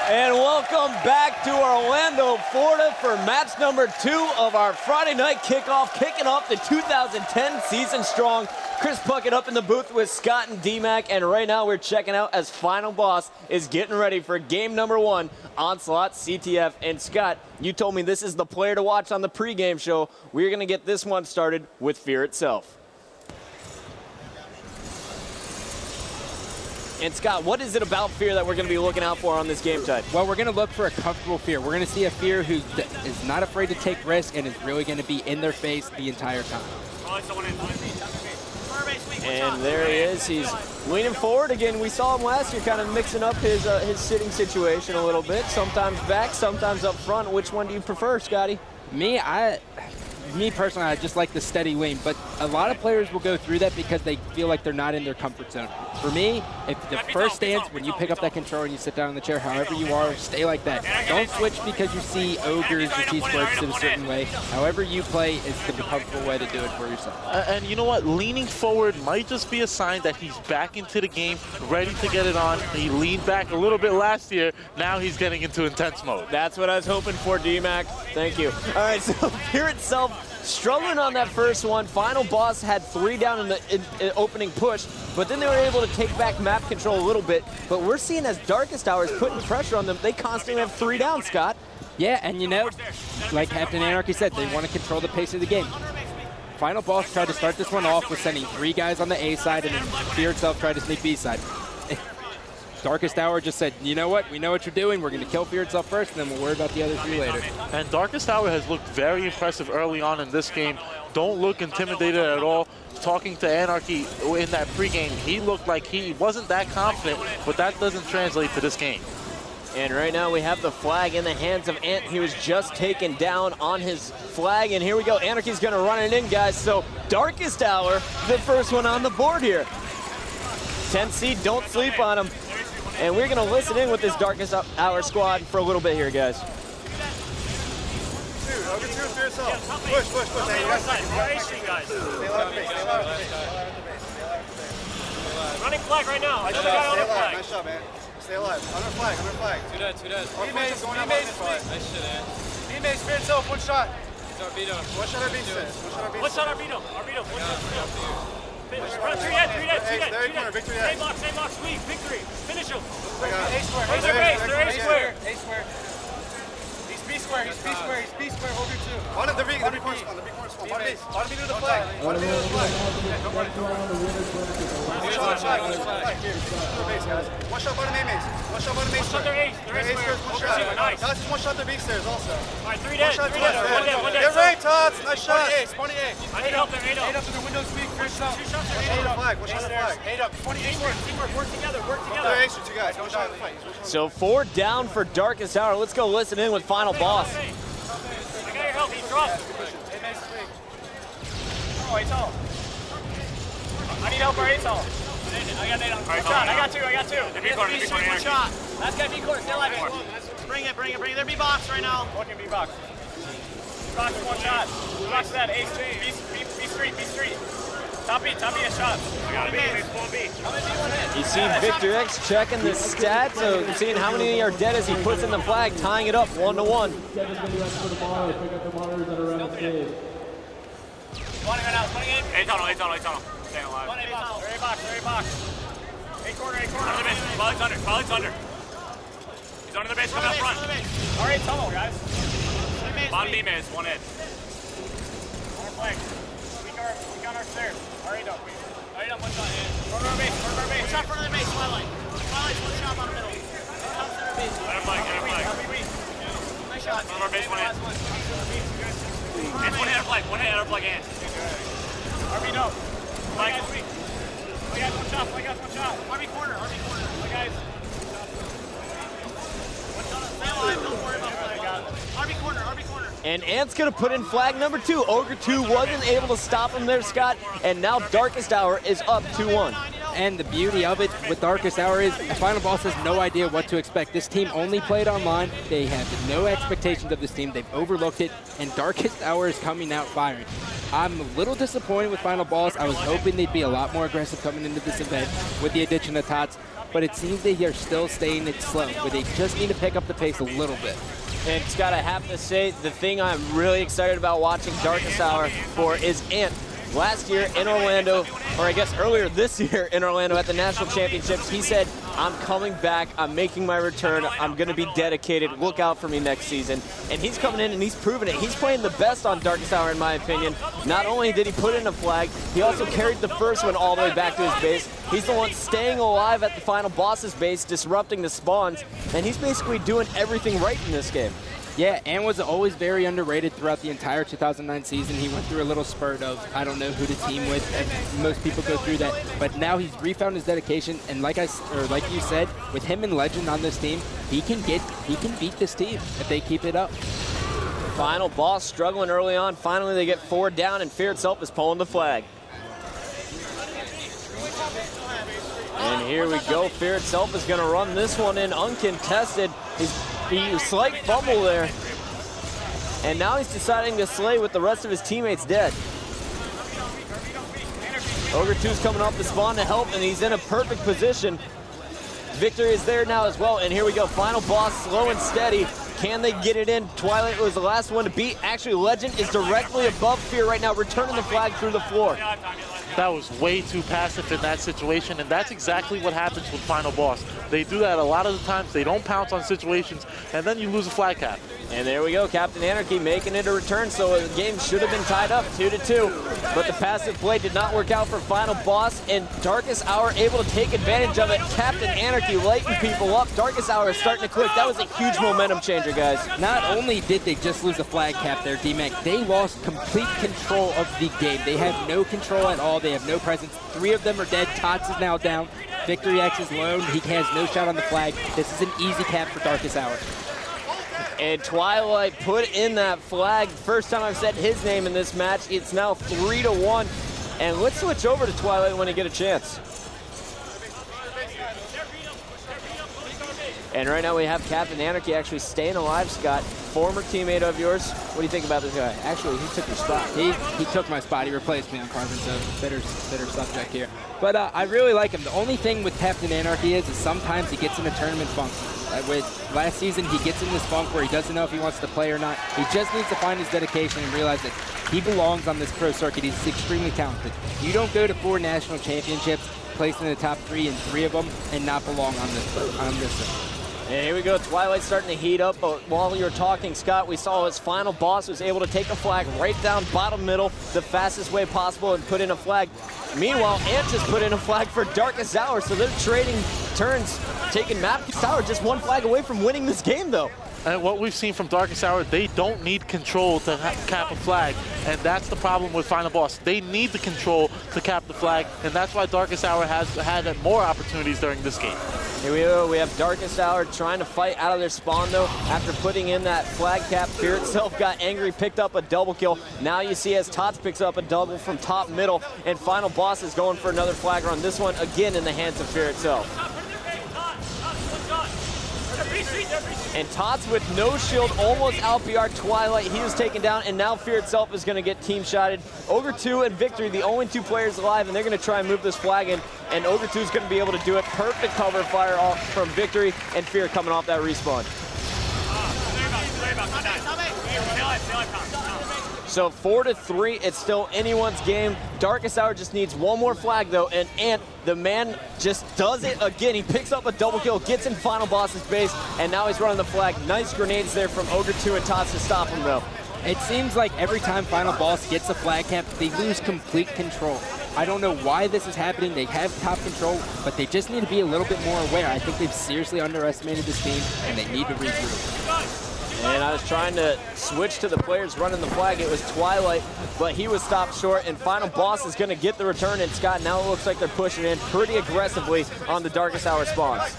And welcome back to Orlando, Florida for match number 2 of our Friday night kickoff, kicking off the 2010 season strong. Chris Puckett up in the booth with Scott and D-Mac, and right now we're checking out as Final Boss is getting ready for game number 1, Onslaught CTF. And Scott, you told me this is the player to watch on the pregame show. We're going to get this one started with Fear itself. And Scott, what is it about Fear that we're going to be looking out for on this game type? Well, we're going to look for a comfortable Fear. We're going to see a Fear who is not afraid to take risks and is really going to be in their face the entire time. And there he is. He's leaning forward again. We saw him last year kind of mixing up his sitting situation a little bit. Sometimes back, sometimes up front. Which one do you prefer, Scotty? Me personally, I just like the steady lean, but a lot of players will go through that because they feel like they're not in their comfort zone. For me, if the first stance, when you pick up that controller and you sit down in the chair, however you are, stay like that. Don't switch because you see ogres or T-squares a certain way. However you play is the comfortable way to do it for yourself. And you know what? Leaning forward might just be a sign that he's back into the game, ready to get it on. He leaned back a little bit last year. Now he's getting into intense mode. That's what I was hoping for, D-Mac. Thank you. All right, so Fear itself struggling on that first one. Final Boss had 3 down in the opening push, but then they were able to take back map control a little bit. But we're seeing as Darkest Hour is putting pressure on them, they constantly have 3 down, Scott. Yeah, and you know, like Captain Anarchy said, they want to control the pace of the game. Final Boss tried to start this one off with sending 3 guys on the A side, and then Fear itself tried to sneak B side. Darkest Hour just said, you know what, we know what you're doing. We're going to kill Fear itself first, and then we'll worry about the other 3 later. And Darkest Hour has looked very impressive early on in this game. Don't look intimidated at all. Talking to Anarchy in that pregame, he looked like he wasn't that confident, but that doesn't translate to this game. And right now we have the flag in the hands of Ant. He was just taken down on his flag, and here we go. Anarchy's going to run it in, guys. So Darkest Hour, the first one on the board here. 10th seed, don't sleep on him. And we're going to listen in with this Darkest Hour squad for a little bit here, guys. Push. Hey, you guys. Stay alive. Running flag right now. I just got on the flag. Nice shot, man. Stay alive. Under flag. Two dead. B-Maze. Nice shit, man. B-Maze, Fear itself, 1 shot. One shot Arbito. One shot Arbito. One shot. Run 3 dead. Victory dead. Same box, sweep, victory. Finish him. A square. They're A square. He's B square, over 2. One of the big corner spawn. One B to the flag. One B to the flag. One shot. One shot bottom A maze. One shot their A. They're A square. One shot. Nice. That's 1 shot their B stairs also. Alright, 3 dead. One dead. Get right, Tots. Nice shot. Spawning A. I need help there. 8 up to the window sweep. First shot. 2 shots there. 8 up. One shot on the flag. 8 up. 28. Teamwork. Work together. They're A, 2 guys. One shot in the fight. So 4 down for Darkest Hour. Let's go listen in with Final Boss. I got your help. He's dropped. Oh, A-tall. I need help for A-tall. I got Nate on. I got two. One shot. Last guy B-court. Stay alive. Bring it. They're B-box right now. One can B-box. B-box is 1 shot. B-box is that. B-street. Top B a shot. I got B. You see Victor X checking the stats, so seeing how many are dead as he puts in the flag, tying it up 1-1. Spawning right now, spawning in. A-tunnel. Staying alive. They're A-box. A-corner. Polly's under. He's under the base, coming up front. All right, tunnel, guys. Bottom B-maze, 1 hit. On our flag. We got our stairs. All right, up. 1 shot in. Front of our base. 1 shot front of the base, Twilight. Twilight's 1 shot bottom middle. Top center base. Get our flag. Nice shot. Front of our base, 1 hit. It's 1 hit our flag in. RB no. Flag is weak. Flag has 1 shot. RB corner. Flag guys. 1 shot. Stay alive. Don't worry about flag. RB corner. And Ant's going to put in flag number 2. Ogre 2 wasn't able to stop him there, Scott. And now Darkest Hour is up 2-1. And the beauty of it with Darkest Hour is Final Boss has no idea what to expect. This team only played online. They have no expectations of this team. They've overlooked it, and Darkest Hour is coming out firing. I'm a little disappointed with Final Boss. I was hoping they'd be a lot more aggressive coming into this event with the addition of Tots. but it seems that they're still staying it slow, but they just need to pick up the pace a little bit. And Scott, I have to say, the thing I'm really excited about watching Darkest Hour for is Ant. Last year in Orlando, or I guess earlier this year in Orlando at the National Championships, he said, I'm coming back, I'm making my return, I'm going to be dedicated, look out for me next season. And he's coming in and he's proven it. He's playing the best on Darkest Hour in my opinion. Not only did he put in a flag, he also carried the first one all the way back to his base. He's the one staying alive at the final boss's base, disrupting the spawns, and he's basically doing everything right in this game. Yeah, and was always very underrated throughout the entire 2009 season. He went through a little spurt of, I don't know who to team with, and most people go through that. But now he's refound his dedication, and like you said, with him and Legend on this team, he can beat this team if they keep it up. Final boss struggling early on. Finally, they get 4 down, and Fear itself is pulling the flag. And here we go. Fear itself is going to run this one in uncontested. He slight fumble there. And now he's deciding to slay with the rest of his teammates dead. Ogre 2's coming off the spawn to help, and he's in a perfect position. Victory is there now as well, and here we go. Final boss, slow and steady. Can they get it in? Twilight was the last one to beat. Actually, Legend is directly above Fear right now, returning the flag through the floor. That was way too passive in that situation, and that's exactly what happens with Final Boss. They do that a lot of the times. They don't pounce on situations, and then you lose a flag cap. And there we go, Captain Anarchy making it a return, so the game should have been tied up 2-2. But the passive play did not work out for Final Boss, and Darkest Hour able to take advantage of it. Captain Anarchy lighting people up. Darkest Hour is starting to click. That was a huge momentum changer, guys. Not only did they just lose the flag cap there, D-Mac, they lost complete control of the game. They have no control at all. They have no presence. 3 of them are dead. Tots is now down. Victory X is lone. He has no shot on the flag. This is an easy cap for Darkest Hour. And Twilight put in that flag. First time I've said his name in this match. It's now 3-1. And let's switch over to Twilight when he get a chance. And right now we have Captain Anarchy actually staying alive, Scott. Former teammate of yours. What do you think about this guy? Actually, he took your spot. He took my spot. He replaced me on Carbon, so bitter subject here. But I really like him. The only thing with Captain Anarchy is sometimes he gets in a tournament funk. With last season, he gets in this funk where he doesn't know if he wants to play or not. He just needs to find his dedication and realize that he belongs on this pro circuit. He's extremely talented. You don't go to 4 national championships, placed in the top 3 in 3 of them, and not belong on this. And here we go, Twilight starting to heat up, but while you were talking, Scott, we saw his final boss was able to take a flag right down bottom middle the fastest way possible and put in a flag. Meanwhile, Ant just put in a flag for Darkest Hour, so they're trading turns, taking Darkest Hour just 1 flag away from winning this game, though. And what we've seen from Darkest Hour, they don't need control to cap a flag, and that's the problem with Final Boss. They need the control to cap the flag, and that's why Darkest Hour has had more opportunities during this game. Here we go, we have Darkest Hour trying to fight out of their spawn, though. After putting in that flag cap, Fear itself got angry, picked up a double kill. Now you see as Tots picks up a double from top middle, and Final Boss is going for another flag run. This one, again, in the hands of Fear itself. And Tots with no shield almost out BR Twilight. He was taken down, and now Fear itself is going to get team shotted. Ogre 2 and Victory, the only 2 players alive, and they're going to try and move this flag in. And Ogre 2 is going to be able to do it. Perfect cover fire off from Victory, and Fear coming off that respawn. So 4-3, it's still anyone's game. Darkest Hour just needs 1 more flag though, and Ant, the man, just does it again. He picks up a double kill, gets in Final Boss's base, and now he's running the flag. Nice grenades there from Ogre 2 and Tots to stop him though. It seems like every time Final Boss gets a flag cap, they lose complete control. I don't know why this is happening. They have top control, but they just need to be a little bit more aware. I think they've seriously underestimated this team, and they need to regroup. And I was trying to switch to the players running the flag. It was Twilight, but he was stopped short, and Final Boss is going to get the return. And Scott, now it looks like they're pushing in pretty aggressively on the Darkest Hour spawns.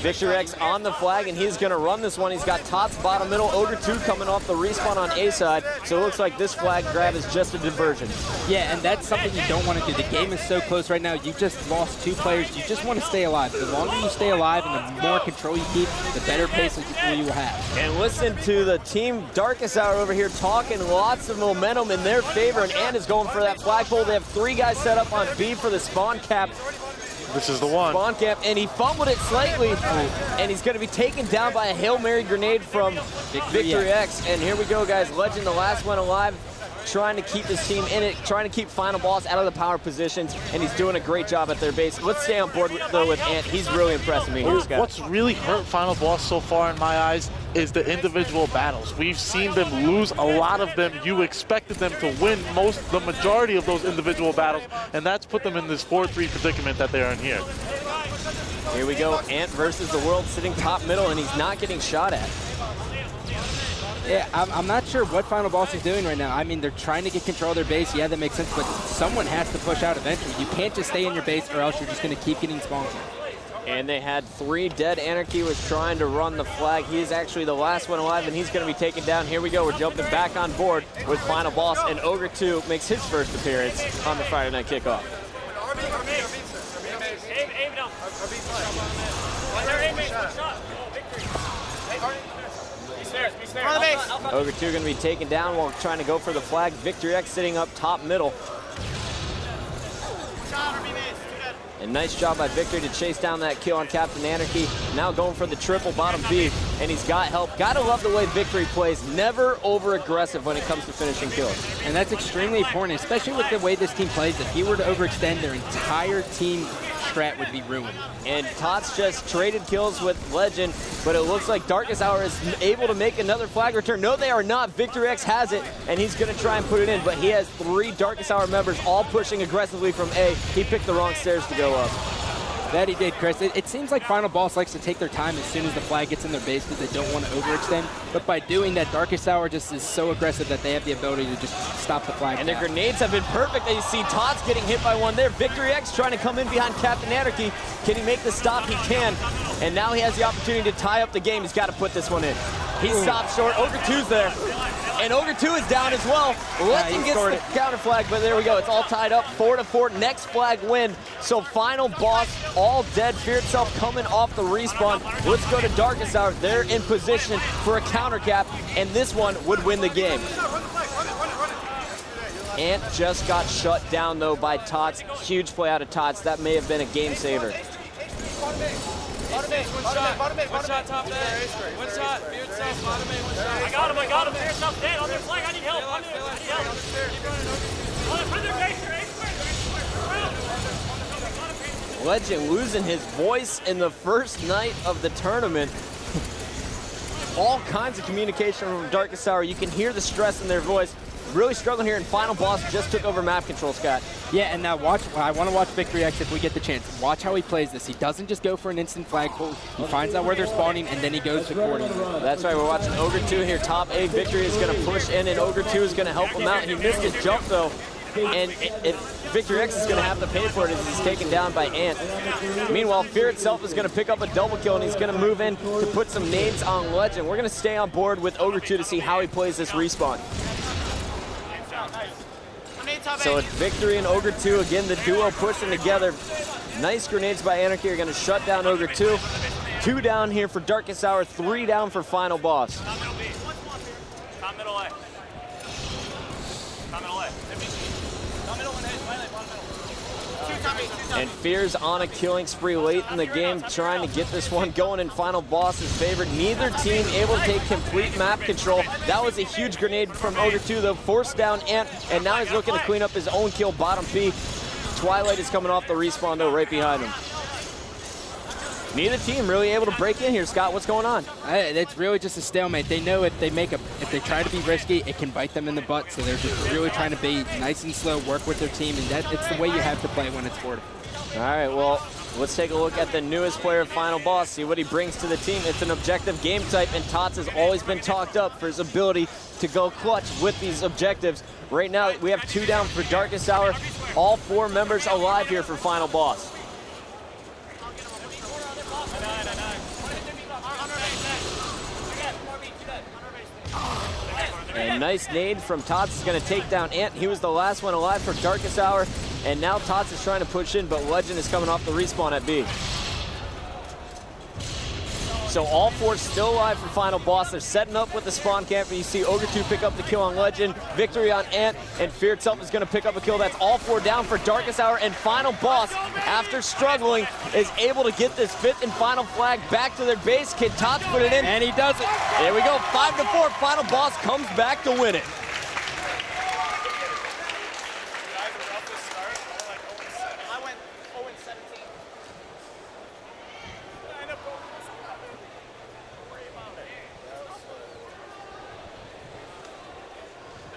Victor X on the flag, and he's going to run this one. He's got Tots bottom middle, Ogre 2 coming off the respawn on A side, so it looks like this flag grab is just a diversion. Yeah, and that's something you don't want to do. The game is so close right now. You just lost 2 players. You just want to stay alive. The longer you stay alive and the more control you keep, the better pace you will have. And listen to the team Darkest Hour over here talking lots of momentum in their favor, and Ant is going for that flagpole. They have 3 guys set up on B for the spawn cap. This is the one. Spawn camp, and he fumbled it slightly, and he's going to be taken down by a Hail Mary grenade from Victory X. And here we go, guys. Legend, the last one alive, trying to keep his team in it, trying to keep Final Boss out of the power positions, and he's doing a great job at their base. Let's stay on board, though, with Ant. He's really impressing me here, Scott. What's really hurt Final Boss so far, in my eyes, is the individual battles. We've seen them lose a lot of them. You expected them to win the majority of those individual battles, and that's put them in this 4-3 predicament that they are in here. Here we go, Ant versus the world, sitting top middle, and he's not getting shot at. Yeah, I'm not sure what Final Boss is doing right now. I mean, they're trying to get control of their base. Yeah, that makes sense, but someone has to push out eventually. You can't just stay in your base, or else you're just going to keep getting spawned. And they had 3 dead. Anarchy was trying to run the flag. He is actually the last one alive, and he's going to be taken down. Here we go. We're jumping back on board with Final Boss, and Ogre 2 makes his first appearance on the Friday Night Kickoff. Ogre 2 going to be taken down while trying to go for the flag. Victory X sitting up top middle. And nice job by Victory to chase down that kill on Captain Anarchy. Now going for the triple bottom B, and he's got help. Gotta love the way Victory plays. Never over-aggressive when it comes to finishing kills. And that's extremely important, especially with the way this team plays. If he were to overextend, their entire team strat would be ruined. And Tots just traded kills with Legend, but it looks like Darkest Hour is able to make another flag return. No, they are not. Victory X has it, and he's going to try and put it in, but he has 3 Darkest Hour members all pushing aggressively from A. He picked the wrong stairs to go up. That he did, Chris. It seems like Final Boss likes to take their time as soon as the flag gets in their base because they don't want to overextend. But by doing that, Darkest Hour just is so aggressive that they have the ability to just stop the flag. And their grenades have been perfect. You see Tots getting hit by one there. Victory X trying to come in behind Captain Anarchy. Can he make the stop? He can. And now he has the opportunity to tie up the game. He's got to put this one in. He stopped short. Ogre 2's there. And Ogre 2 is down as well. Legend gets the counter flag, but there we go. It's all tied up, 4-4. Next flag win. So Final Boss, all dead. Fear Itself coming off the respawn. Let's go to Darkest Hour. They're in position for a counter cap, and this one would win the game. Ant just got shut down, though, by Tots. Huge play out of Tots. That may have been a game saver. Bottom base, one shot top there. One shot, Fear Itself, bottom base, one shot. I got him, Fear Itself dead on their flag. I need help. I need help. Put their base here. Legend losing his voice in the first night of the tournament. All kinds of communication from Darkest Hour. You can hear the stress in their voice. Really struggling here, and Final Boss just took over map control, Scott. Yeah, and now watch. I want to watch Victory X if we get the chance. Watch how he plays this. He doesn't just go for an instant flag pull. He finds out where they're spawning, and then he goes to coordinate. That's right. We're watching Ogre 2 here. Top A. Victory is going to push in, and Ogre 2 is going to help him out. He missed his jump, though. And Victory X is going to have to pay for it as he's taken down by Ant. Meanwhile, Fear Itself is going to pick up a double kill, and he's going to move in to put some nades on Legend. We're going to stay on board with Ogre 2 to see how he plays this respawn. So it's Victory and Ogre 2. Again, the duo pushing together. Nice grenades by Anarchy are going to shut down Ogre 2. 2 down here for Darkest Hour, 3 down for Final Boss. Top middle A. Top middle A. Top middle one, bottom middle. And Fear's on a killing spree late in the game, trying to get this one going in Final Boss's favor. Neither team able to take complete map control. That was a huge grenade from Ogre 2, though. Forced down Ant, and now he's looking to clean up his own kill, bottom P. Twilight is coming off the respawn, though, right behind him. Neither team really able to break in here, Scott. What's going on? It's really just a stalemate. They know if they try to be risky, it can bite them in the butt. So they're just really trying to be nice and slow, work with their team, and it's the way you have to play when it's 4-4. All right, well, let's take a look at the newest player of Final Boss, see what he brings to the team. It's an objective game type, and Tots has always been talked up for his ability to go clutch with these objectives. Right now, we have 2 down for Darkest Hour. All 4 members alive here for Final Boss. A nice nade from Tots is going to take down Ant. He was the last one alive for Darkest Hour. And now Tots is trying to push in, but Legend is coming off the respawn at B. So all four still alive for final boss. They're setting up with the spawn camp. You see Ogre 2 pick up the kill on Legend, victory on Ant, and Fear itself is going to pick up a kill. That's all four down for Darkest Hour, and final boss, after struggling, is able to get this fifth and final flag back to their base. Kid Tots put it in, and he does it. There we go, 5-4. Final boss comes back to win it.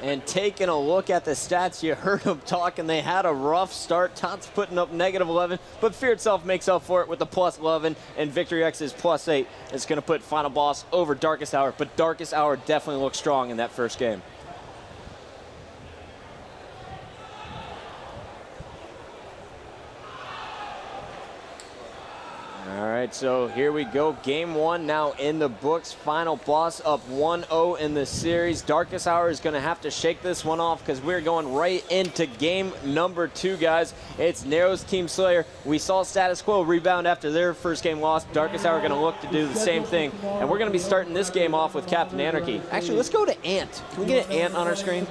And taking a look at the stats, you heard them talking. They had a rough start. Tots putting up -11, but Fear itself makes up for it with the +11, and Victory X's +8 is going to put final boss over Darkest Hour. But Darkest Hour definitely looked strong in that first game. All right, so here we go. Game one now in the books. Final boss up 1-0 in the series. Darkest Hour is going to have to shake this one off because we're going right into game number 2, guys. It's Nero's Team Slayer. We saw Status Quo rebound after their first game loss. Darkest Hour going to look to do the same thing. And we're going to be starting this game off with Captain Anarchy. Actually, let's go to Ant. Can we get an Ant on our screen?